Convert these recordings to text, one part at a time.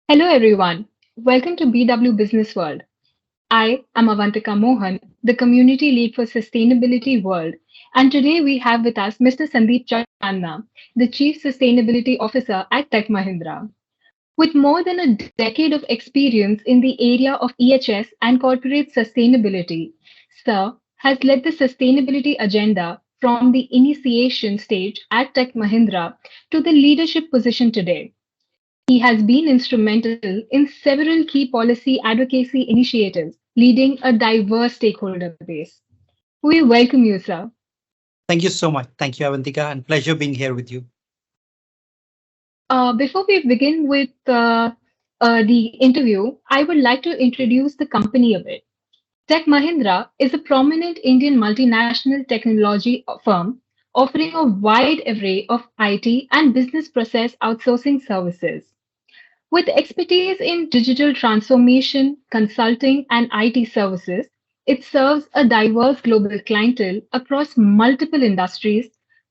Hello everyone, welcome to BW Business World. I am Avantika Mohan, the Community Lead for Sustainability World, and today we have with us Mr. Sandeep Channa, the Chief Sustainability Officer at Tech Mahindra. With more than a decade of experience in the area of EHS and corporate sustainability, Sir has led the sustainability agenda from the initiation stage at Tech Mahindra to the leadership position today. He has been instrumental in several key policy advocacy initiatives, leading a diverse stakeholder base. We welcome you, sir. Thank you so much. Thank you, Avantika, and pleasure being here with you. Before we begin with the interview, I would like to introduce the company a bit. Tech Mahindra is a prominent Indian multinational technology firm offering a wide array of IT and business process outsourcing services. With expertise in digital transformation, consulting, and IT services, it serves a diverse global clientele across multiple industries,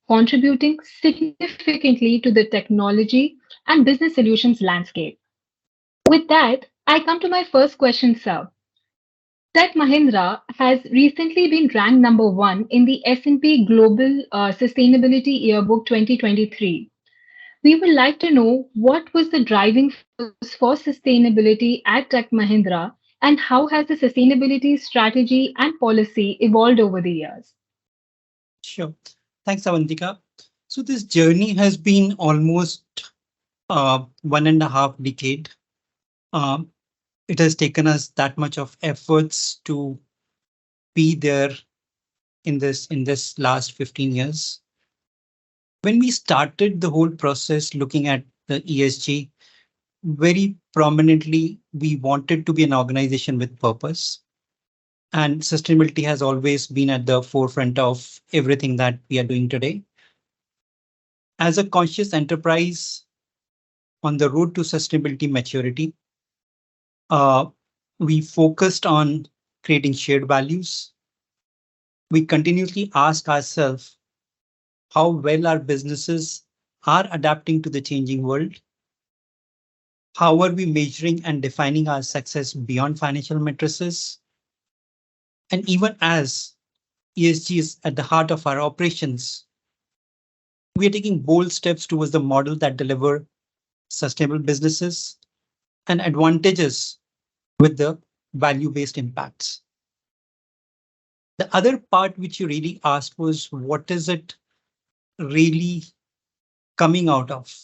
contributing significantly to the technology and business solutions landscape. With that, I come to my first question, sir. Tech Mahindra has recently been ranked number one in the S&P Global Sustainability Yearbook 2023. We would like to know what was the driving force for sustainability at Tech Mahindra and how has the sustainability strategy and policy evolved over the years? Sure. Thanks, Avantika. So this journey has been almost 1.5 decade. Um, it has taken us that much of efforts to be there in this last 15 years. When we started the whole process looking at the ESG, very prominently, we wanted to be an organization with purpose. And sustainability has always been at the forefront of everything that we are doing today. As a conscious enterprise on the road to sustainability maturity, uh, we focused on creating shared values. We continuously ask ourselves how well our businesses are adapting to the changing world. How are we measuring and defining our success beyond financial matrices? And even as ESG is at the heart of our operations, we are taking bold steps towards the model that deliver sustainable businesses and advantages with the value-based impacts. The other part which you really asked was what is it really coming out of?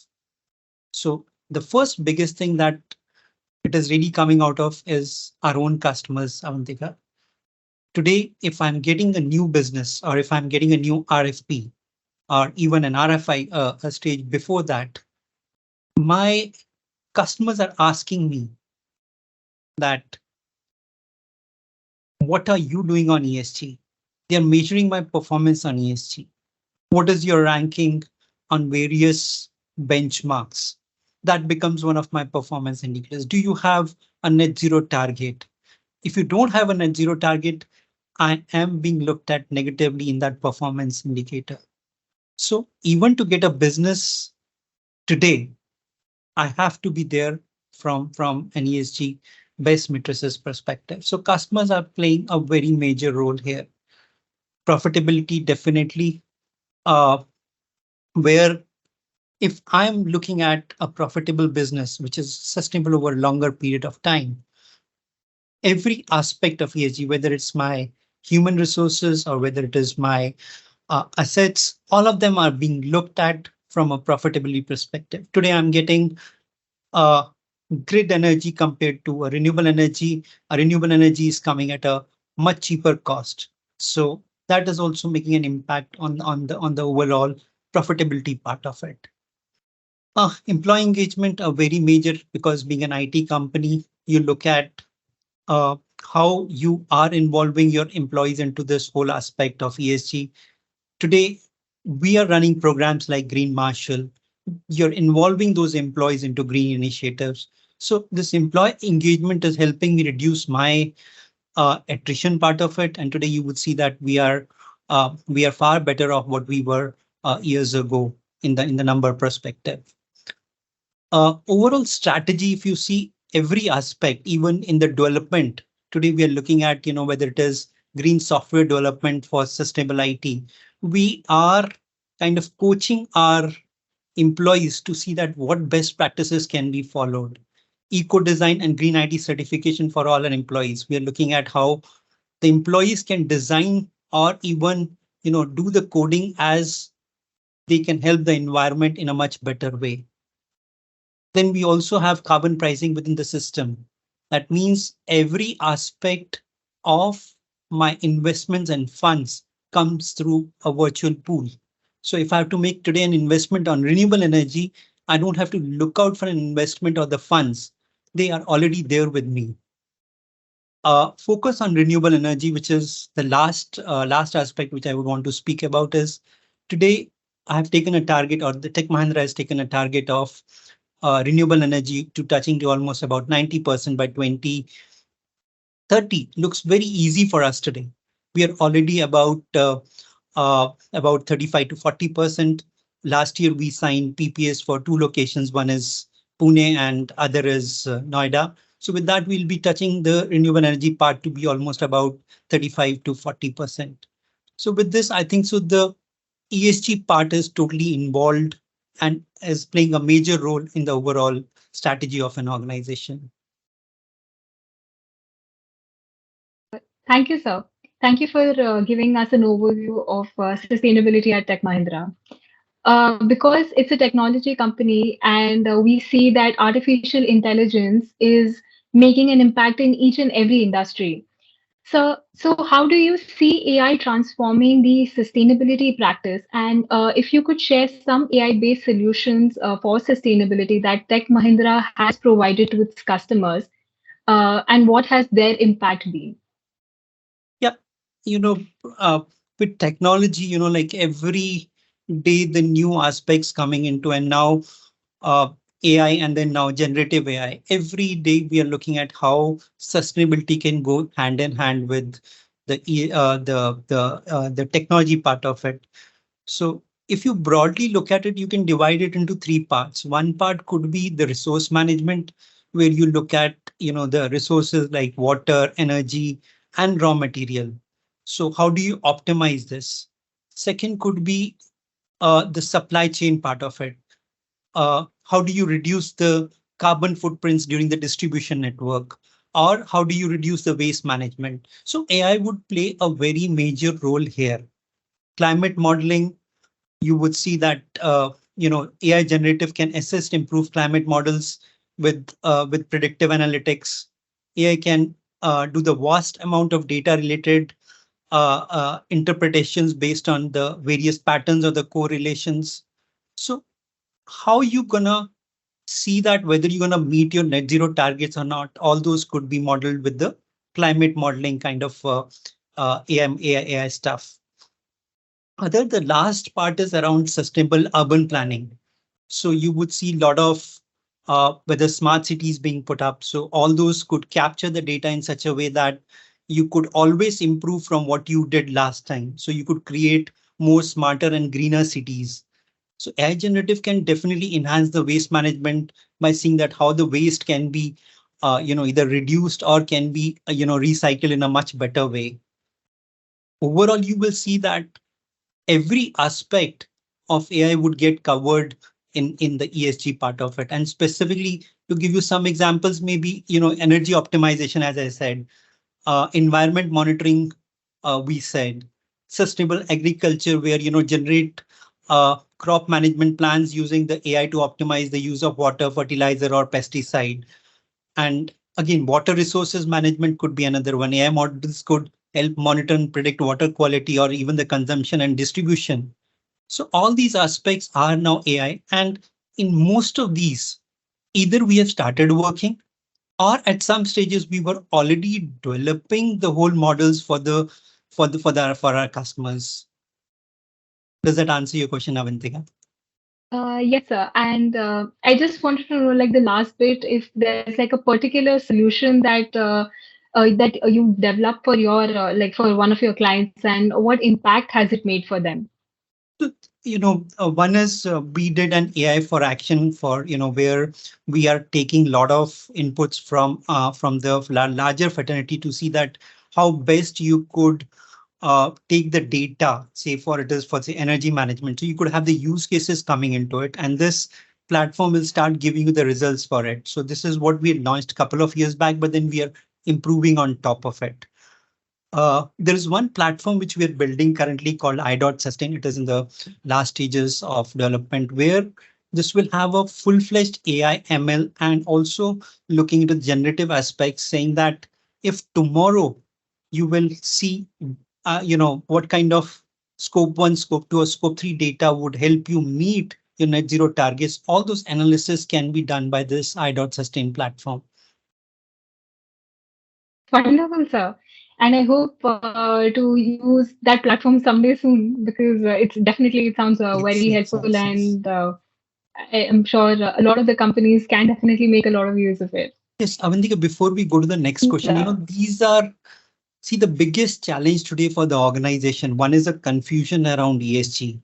So the first biggest thing that it is really coming out of is our own customers, Avantika. Today, if I'm getting a new business or if I'm getting a new RFP or even an RFI, a stage before that, my customers are asking me that what are you doing on ESG? They are measuring my performance on ESG. What is your ranking on various benchmarks? That becomes one of my performance indicators. Do you have a net zero target? If you don't have a net zero target, I am being looked at negatively in that performance indicator. So even to get a business today, I have to be there from an ESG best matrices perspective. So customers are playing a very major role here. Profitability definitely, uh, where if I'm looking at a profitable business which is sustainable over a longer period of time, every aspect of ESG, whether it's my human resources or whether it is my assets, all of them are being looked at from a profitability perspective. Today, I'm getting uh, grid energy compared to a renewable energy. A renewable energy is coming at a much cheaper cost. So that is also making an impact on the overall profitability part of it. Employee engagement are very major because being an IT company, you look at uh, how you are involving your employees into this whole aspect of ESG. Today, we are running programs like Green Marshall. You're involving those employees into green initiatives. So this employee engagement is helping me reduce my attrition part of it. And today you would see that we are far better off what we were years ago. in the number perspective. Overall strategy, if you see every aspect, even in the development, today we are looking at, whether it is green software development for sustainable IT, we are kind of coaching our employees to see that what best practices can be followed. Eco design and green IT certification for all our employees. We are looking at how the employees can design or even, do the coding as they can help the environment in a much better way. Then we also have carbon pricing within the system. That means every aspect of my investments and funds comes through a virtual pool. So if I have to make today an investment on renewable energy, I don't have to look out for an investment or the funds. They are already there with me. Focus on renewable energy, which is the last aspect which I would want to speak about is today I have taken a target, or the Tech Mahindra has taken a target of renewable energy to touching to almost about 90% by 2030. Looks very easy for us today. We are already about 35 to 40%. Last year, we signed PPAs for two locations. One is Pune and other is Noida. So with that, we'll be touching the renewable energy part to be almost about 35 to 40%. So with this, I think so the ESG part is totally involved and is playing a major role in the overall strategy of an organization. Thank you, sir. Thank you for giving us an overview of sustainability at Tech Mahindra. Because it's a technology company and we see that artificial intelligence is making an impact in each and every industry. So how do you see AI transforming the sustainability practice? And if you could share some AI-based solutions for sustainability that Tech Mahindra has provided to its customers, and what has their impact been? Yeah, you know, uh, with technology, like every day the new aspects coming into, and now uh, AI and then now generative AI. Every day we are looking at how sustainability can go hand in hand with the technology part of it. So if you broadly look at it, you can divide it into three parts. One part could be the resource management, where you look at, the resources like water, energy, and raw material. So how do you optimize this? Second could be the supply chain part of it. How do you reduce the carbon footprints during the distribution network? Or how do you reduce the waste management? So AI would play a very major role here. Climate modeling, you would see that AI generative can assist improve climate models with predictive analytics. AI can do the vast amount of data related interpretations based on the various patterns or the correlations. So how you gonna see that whether you're gonna meet your net zero targets or not? All those could be modeled with the climate modeling kind of AI stuff. The last part is around sustainable urban planning. So you would see a lot of whether smart cities being put up. So all those could capture the data in such a way that you could always improve from what you did last time. So you could create more smarter and greener cities. So AI generative can definitely enhance the waste management by seeing that how the waste can be, either reduced or can be, recycled in a much better way. Overall, you will see that every aspect of AI would get covered in the ESG part of it. And specifically to give you some examples, maybe, energy optimization, as I said, environment monitoring, we said, sustainable agriculture, where, generate crop management plans using the AI to optimize the use of water, fertilizer, or pesticide. And again, water resources management could be another one. AI models could help monitor and predict water quality or even the consumption and distribution. So all these aspects are now AI. And in most of these, either we have started working or at some stages we were already developing the whole models for our customers. Does that answer your question, Avantika? Yes, sir. And I just wanted to know, like the last bit, if there's like a particular solution that you developed for your like for one of your clients, and what impact has it made for them? One is we did an AI for action for, where we are taking a lot of inputs from the larger fraternity to see that how best you could take the data, say for it is for say energy management. So you could have the use cases coming into it, and this platform will start giving you the results for it. So this is what we had launched a couple of years back, but then we are improving on top of it. There is one platform which we are building currently called I.Sustain. It is in the last stages of development where this will have a full-fledged AI ML and also looking into generative aspects, saying that if tomorrow you will see, what kind of scope one, scope two, or scope three data would help you meet your net zero targets. All those analysis can be done by this I.Sustain platform. That's wonderful, sir. And I hope to use that platform someday soon because it sounds Yes, very yes, helpful, yes, yes. and I am sure a lot of the companies can definitely make a lot of use of it. Yes, Avantika, before we go to the next question, Yeah. these are, see, the biggest challenge today for the organization. One is a confusion around ESG,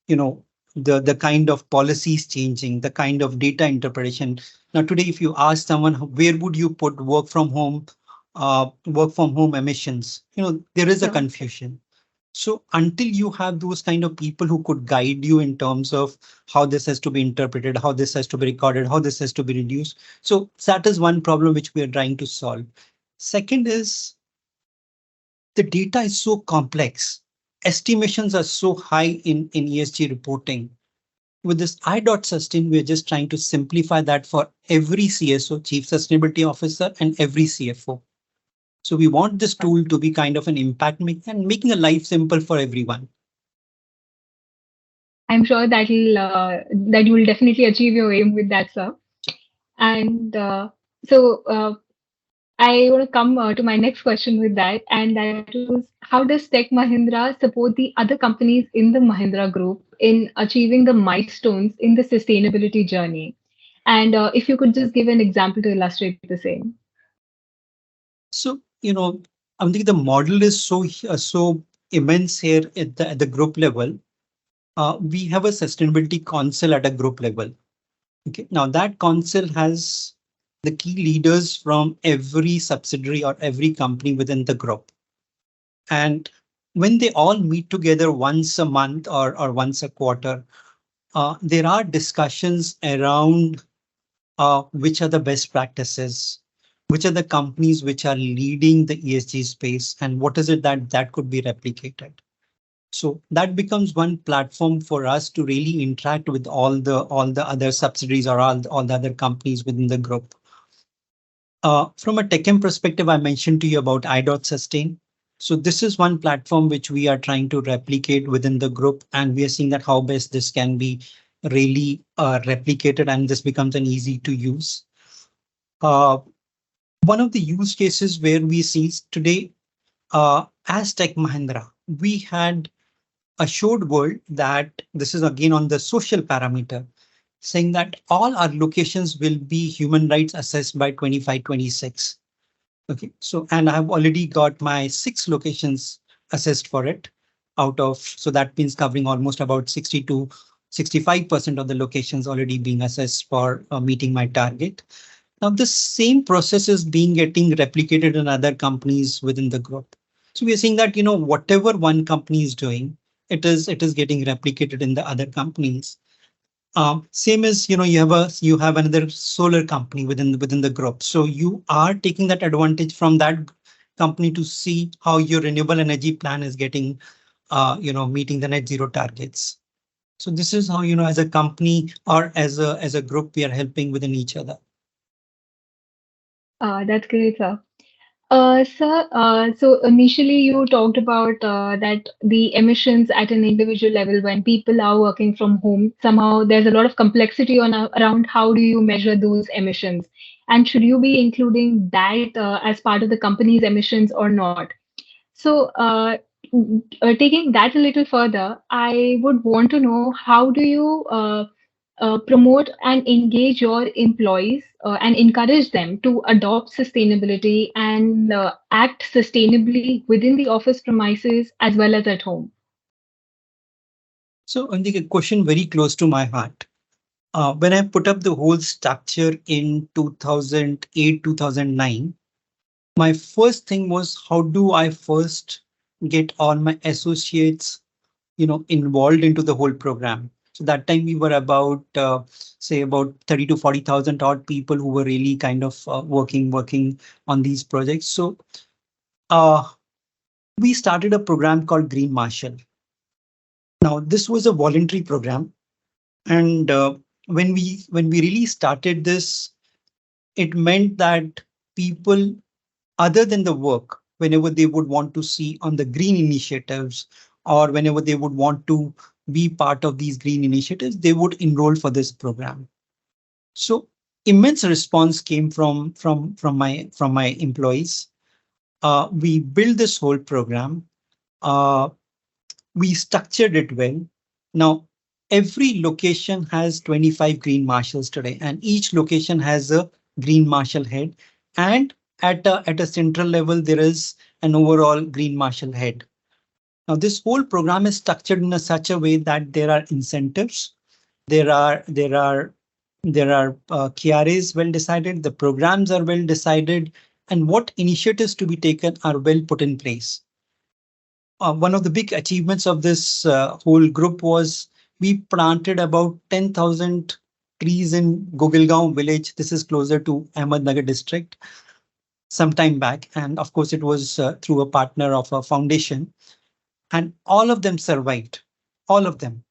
you know, the kind of policies changing, the kind of data interpretation. Now, today, if you ask someone, where would you put work from home emissions? There is a Sure. confusion. So until you have those kind of people who could guide you in terms of how this has to be interpreted, how this has to be recorded, how this has to be reduced. So that is one problem which we are trying to solve. Second is the data is so complex. Estimations are so high in ESG reporting. With this I.Sustain, we're just trying to simplify that for every CSO, Chief Sustainability Officer, and every CFO. So we want this tool to be kind of an impact making and making a life simple for everyone. I'm sure that you will definitely achieve your aim with that, sir. And so I want to come to my next question with that, and that was how does Tech Mahindra support the other companies in the Mahindra group in achieving the milestones in the sustainability journey? And if you could just give an example to illustrate the same. So, I think the model is so immense here at the group level. We have a sustainability council at a group level. Okay, now that council has the key leaders from every subsidiary or every company within the group. And when they all meet together once a month or once a quarter, there are discussions around which are the best practices, which are the companies which are leading the ESG space, and what is it that could be replicated. So that becomes one platform for us to really interact with all the other subsidiaries or all the other companies within the group. From a TechM perspective, I mentioned to you about I.Sustain. So this is one platform which we are trying to replicate within the group, and we are seeing that how best this can be really replicated, and this becomes an easy to use. Uh, One of the use cases where we see today, as Tech Mahindra, we had assured world that this is again on the social parameter, saying that all our locations will be human rights assessed by 25-26. Okay, so and I have already got my 6 locations assessed for it out of, so that means covering almost about 60 to 65% of the locations already being assessed for meeting my target. Now, the same process is being getting replicated in other companies within the group. So we are seeing that, whatever one company is doing, it is getting replicated in the other companies. Same as, you have another solar company within the group. So you are taking that advantage from that company to see how your renewable energy plan is getting, meeting the net zero targets. So this is how, as a company or as a group, we are helping within each other. That's great, sir. Sir, so initially you talked about that the emissions at an individual level when people are working from home, somehow there's a lot of complexity around how do you measure those emissions, and should you be including that as part of the company's emissions or not? So, taking that a little further, I would want to know how do you promote and engage your employees and encourage them to adopt sustainability and act sustainably within the office premises as well as at home? So I think a question very close to my heart. When I put up the whole structure in 2008, 2009, my first thing was how do I first get all my associates, involved into the whole program. So that time we were about, say, about 30 to 40,000 odd people who were really kind of working on these projects. So uh, we started a program called Green Marshall. Now this was a voluntary program, and when we really started this, it meant that people other than the work, whenever they would want to see on the green initiatives or whenever they would want to be part of these green initiatives, they would enroll for this program. So immense response came from my employees. We built this whole program. Uh, we structured it well. Now, every location has 25 green marshals today, and each location has a green marshal head. And at a central level, there is an overall green marshal head. Now, this whole program is structured in such a way that there are incentives, there are there are there are KRAs well decided, the programs are well decided, and what initiatives to be taken are well put in place. One of the big achievements of this whole group was we planted about 10,000 trees in Gogilgaon village. This is closer to Ahmednagar district some time back. And of course, it was through a partner of a foundation, and all of them survived, all of them.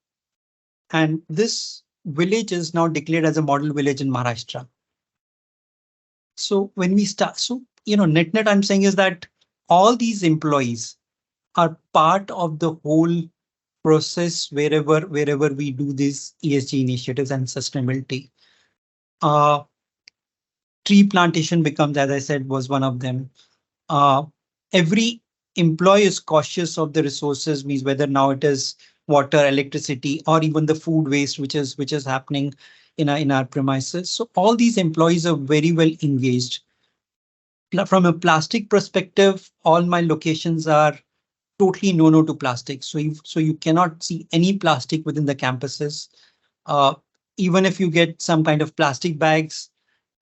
And this village is now declared as a model village in Maharashtra. So when we start, so, net, I'm saying is that all these employees are part of the whole process wherever we do these ESG initiatives and sustainability. Uh, Tree plantation becomes, as I said, was one of them. Uh, every employee is cautious of the resources, means whether now it is water, electricity, or even the food waste, which is happening in our premises. So all these employees are very well engaged. From a plastic perspective, all my locations are totally no to plastic. So you cannot see any plastic within the campuses. Uh, Even if you get some kind of plastic bags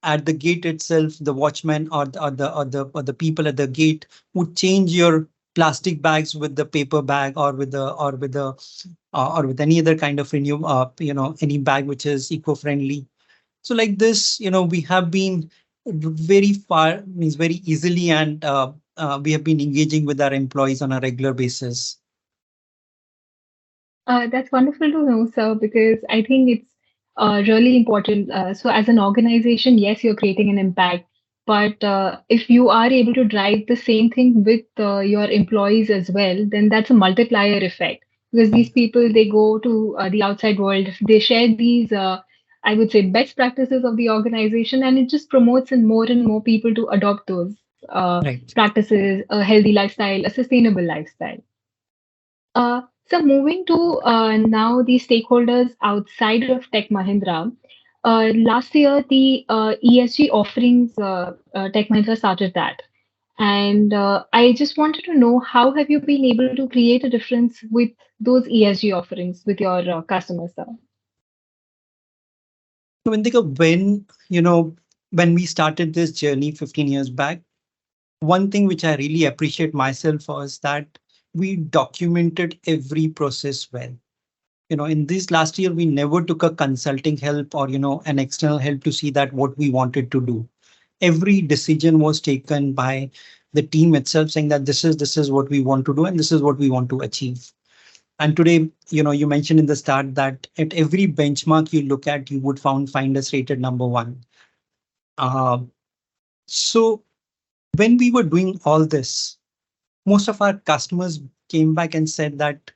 at the gate itself, the watchman or the people at the gate would change your plastic bags with the paper bag or with any other kind of any bag which is eco-friendly. So like this, we have been very far, means very easily, and we have been engaging with our employees on a regular basis. That's wonderful to know, sir, because I think it's really important. So, as an organization, yes, you're creating an impact, but if you are able to drive the same thing with your employees as well, then that's a multiplier effect. Because these people, they go to the outside world, they share these, I would say, best practices of the organization, and it just promotes and more people to adopt those Right. practices, a healthy lifestyle, a sustainable lifestyle. So moving to now the stakeholders outside of Tech Mahindra. Last year, the ESG offerings, Tech Mahindra started that. And I just wanted to know how have you been able to create a difference with those ESG offerings with your customers, sir? So when we started this journey 15 years back, one thing which I really appreciate myself was that we documented every process well. In this last year, we never took a consulting help or, an external help to see that what we wanted to do. Every decision was taken by the team itself, saying that this is what we want to do and this is what we want to achieve. And today, you mentioned in the start that at every benchmark you look at, you would find us rated number one. Uh, so when we were doing all this, most of our customers came back and said that,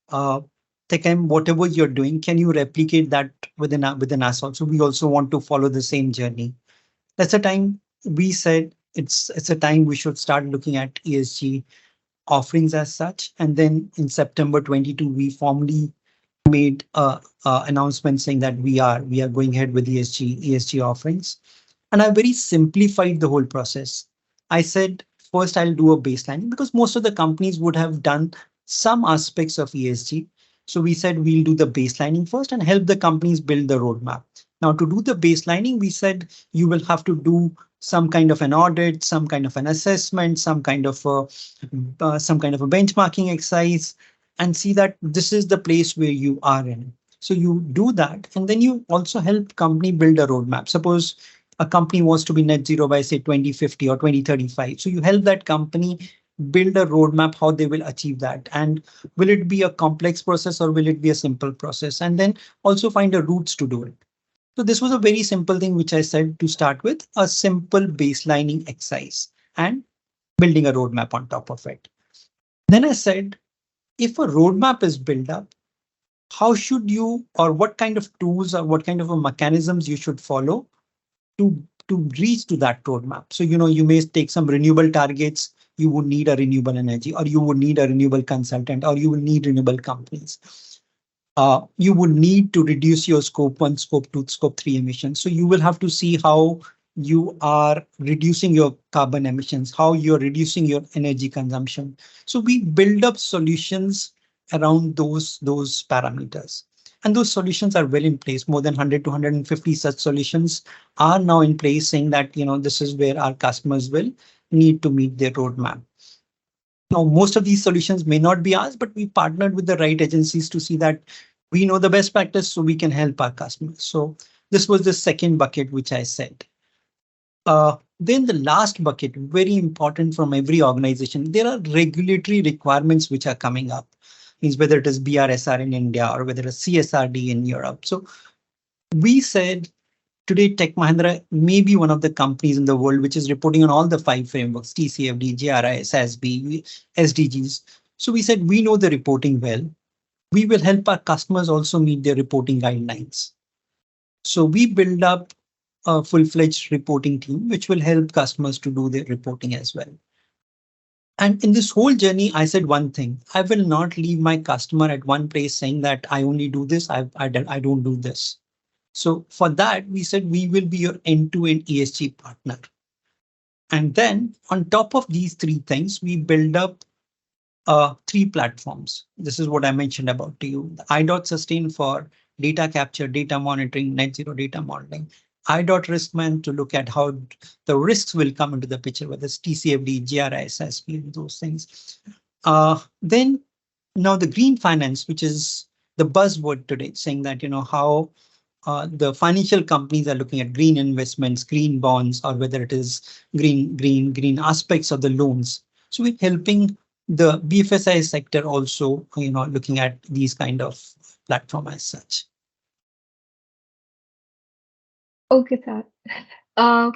uh, Tekem, whatever you're doing, can you replicate that within us also? We also want to follow the same journey. That's a time we said it's a time we should start looking at ESG offerings as such. And then in September 22, we formally made a announcement saying that we are going ahead with ESG offerings. And I very simplified the whole process. I said, first I'll do a baseline because most of the companies would have done some aspects of ESG. So we said we'll do the baselining first and help the companies build the roadmap. Now, to do the baselining, we said you will have to do some kind of an audit, some kind of an assessment, some kind of a benchmarking exercise, and see that this is the place where you are in. So you do that, and then you also help company build a roadmap. Suppose a company wants to be net zero by say 2050 or 2035. So you help that company build a roadmap how they will achieve that, and will it be a complex process or will it be a simple process, and then also find the routes to do it. So this was a very simple thing which I said to start with, a simple baselining exercise and building a roadmap on top of it. Then I said, if a roadmap is built up, how should you, or what kind of tools or what kind of a mechanisms you should follow to reach to that roadmap. So, you may take some renewable targets, you would need a renewable energy, or you would need a renewable consultant, or you will need renewable companies. You would need to reduce your scope 1, scope 2, scope 3 emissions. So you will have to see how you are reducing your carbon emissions, how you're reducing your energy consumption. So we build up solutions around those parameters. And those solutions are well in place. More than 100 to 150 such solutions are now in place, saying that, this is where our customers will need to meet their roadmap. Now, most of these solutions may not be ours, but we partnered with the right agencies to see that we know the best practice so we can help our customers. So this was the second bucket, which I said. Then the last bucket, very important from every organization, there are regulatory requirements which are coming up. Means whether it is BRSR in India or whether it's CSRD in Europe. So we said today Tech Mahindra may be one of the companies in the world which is reporting on all the 5 frameworks, TCFD, GRI, SASB, SDGs. So we said we know the reporting well. We will help our customers also meet their reporting guidelines. So we build up a full-fledged reporting team which will help customers to do their reporting as well. And in this whole journey, I said one thing: I will not leave my customer at one place saying that I only do this, I don't do this. So for that, we said we will be your end-to-end ESG partner. And then on top of these 3 things, we build up 3 platforms. This is what I mentioned about to you. The I.Sustain for data capture, data monitoring, net zero data modeling. I.Riskman to look at how the risks will come into the picture, whether it's TCFD, GRI, SASB, those things. Then now the green finance, which is the buzzword today, saying that, how the financial companies are looking at green investments, green bonds, or whether it is green aspects of the loans. So we're helping the BFSI sector also, looking at these kind of platform as such. Okay, sir. Uh,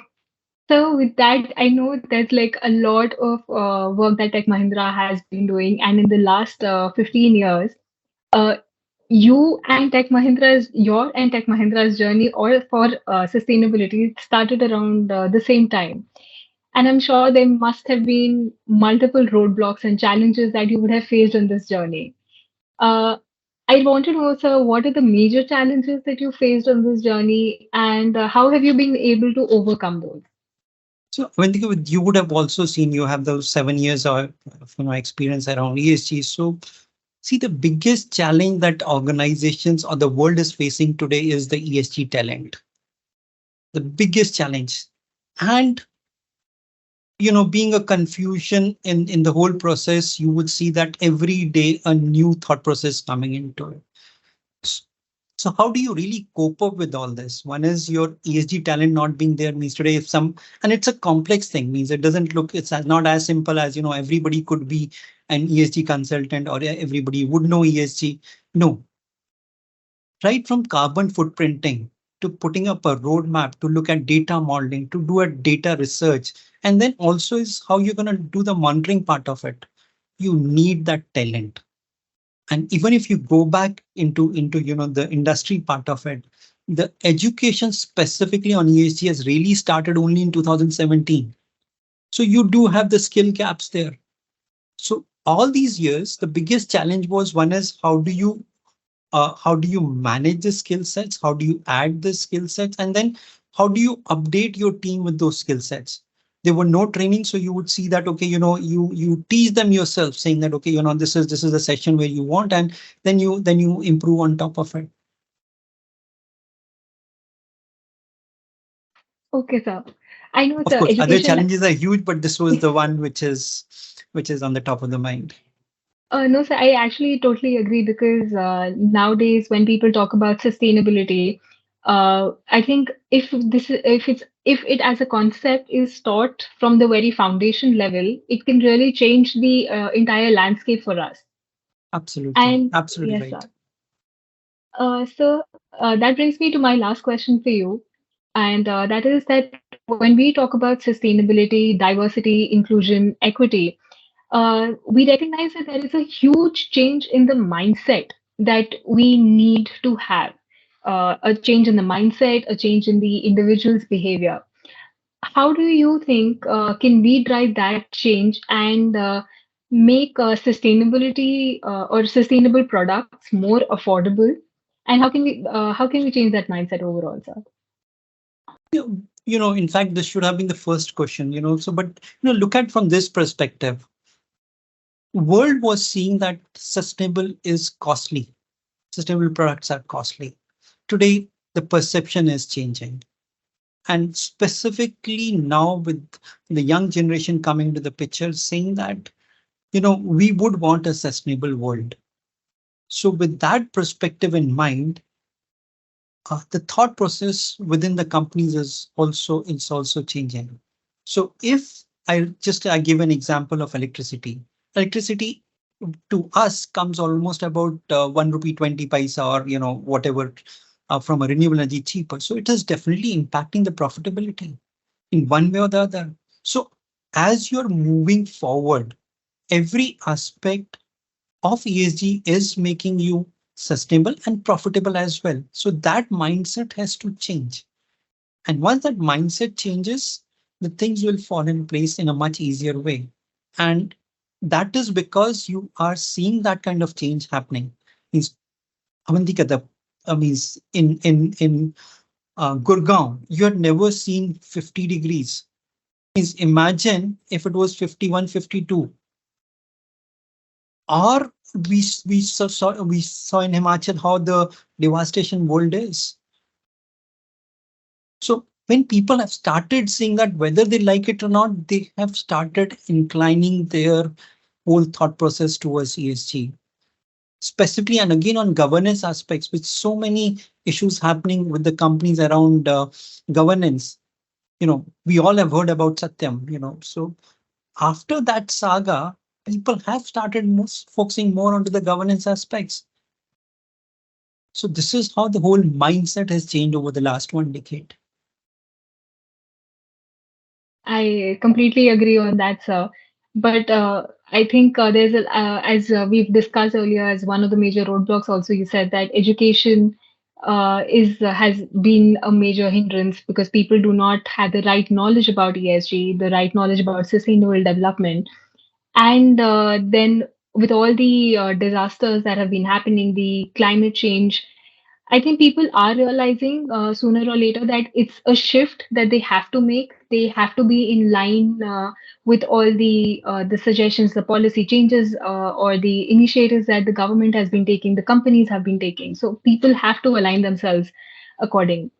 so with that, I know there's like a lot of work that Tech Mahindra has been doing, and in the last 15 years, uh, your and Tech Mahindra's journey or for sustainability started around the same time. And I'm sure there must have been multiple roadblocks and challenges that you would have faced on this journey. Uh, I want to know, sir, what are the major challenges that you faced on this journey, and how have you been able to overcome those? So when you would have also seen, you have those 7 years of experience around ESG. So see, the biggest challenge that organizations or the world is facing today is the ESG talent. The biggest challenge. And being a confusion in the whole process, you would see that every day a new thought process coming into it. So how do you really cope up with all this? One is your ESG talent not being there means today and it's a complex thing, means it's not as simple as, everybody could be an ESG consultant or everybody would know ESG. No. Right from carbon footprinting to putting up a roadmap to look at data modeling, to do a data research, and then also is how you're going to do the monitoring part of it. You need that talent. And even if you go back into the industry part of it, the education specifically on ESG has really started only in 2017. So you do have the skill gaps there. So all these years, the biggest challenge was, one is how do you manage the skill sets? How do you add the skill sets? And then how do you update your team with those skill sets? There were no training, so you would see that, okay, you teach them yourself, saying that, okay, this is a session where you want, and then you improve on top of it. Okay, sir. I know, Of sir, course, other education. challenges are huge, but this was the one which is on the top of the mind. No, sir, I actually totally agree because nowadays when people talk about sustainability, I think if it as a concept is taught from the very foundation level, it can really change the entire landscape for us. Absolutely, And absolutely yes, right. sir. So that brings me to my last question for you, and that is that when we talk about sustainability, diversity, inclusion, equity, we recognize that there is a huge change in the mindset that we need to have. A change in the mindset, a change in the individual's behavior. How do you think can we drive that change and make sustainability or sustainable products more affordable? And how can we change that mindset overall, sir? In fact, this should have been the first question. So, but look at from this perspective. World was seeing that sustainable is costly. Sustainable products are costly. Today, the perception is changing. And specifically now with the young generation coming to the picture saying that, we would want a sustainable world. So with that perspective in mind, the thought process within the companies is also changing. So if I give an example of electricity. Electricity to us comes almost about 1 rupee 20 paisa, or whatever, from a renewable energy cheaper. So it is definitely impacting the profitability in one way or the other. So as you're moving forward, every aspect of ESG is making you sustainable and profitable as well. So that mindset has to change. And once that mindset changes, the things will fall in place in a much easier way. And that is because you are seeing that kind of change happening. Means Avantika, means in Gurgaon, you had never seen 50 degrees. Means imagine if it was 51, 52, or we saw in Himachal how the devastation world is. So when people have started seeing that, whether they like it or not, they have started inclining their whole thought process towards ESG. Specifically, and again on governance aspects, with so many issues happening with the companies around governance. We all have heard about Satyam. So after that saga, people have started focusing more onto the governance aspects. So this is how the whole mindset has changed over the last 1 decade. I completely agree on that, sir. But I think as we've discussed earlier, as one of the major roadblocks, also you said that education is has been a major hindrance because people do not have the right knowledge about ESG, the right knowledge about sustainable development, and then with all the disasters that have been happening, the climate change, I think people are realizing sooner or later that it's a shift that they have to make. They have to be in line with all the suggestions, the policy changes, or the initiatives that the government has been taking, the companies have been taking. So people have to align themselves accordingly.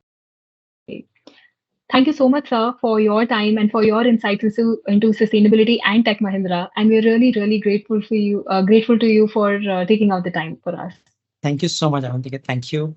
Thank you so much, sir, for your time and for your insights into sustainability and Tech Mahindra. And we're really, really grateful to you for taking out the time for us. Thank you so much, Avantika. Thank you.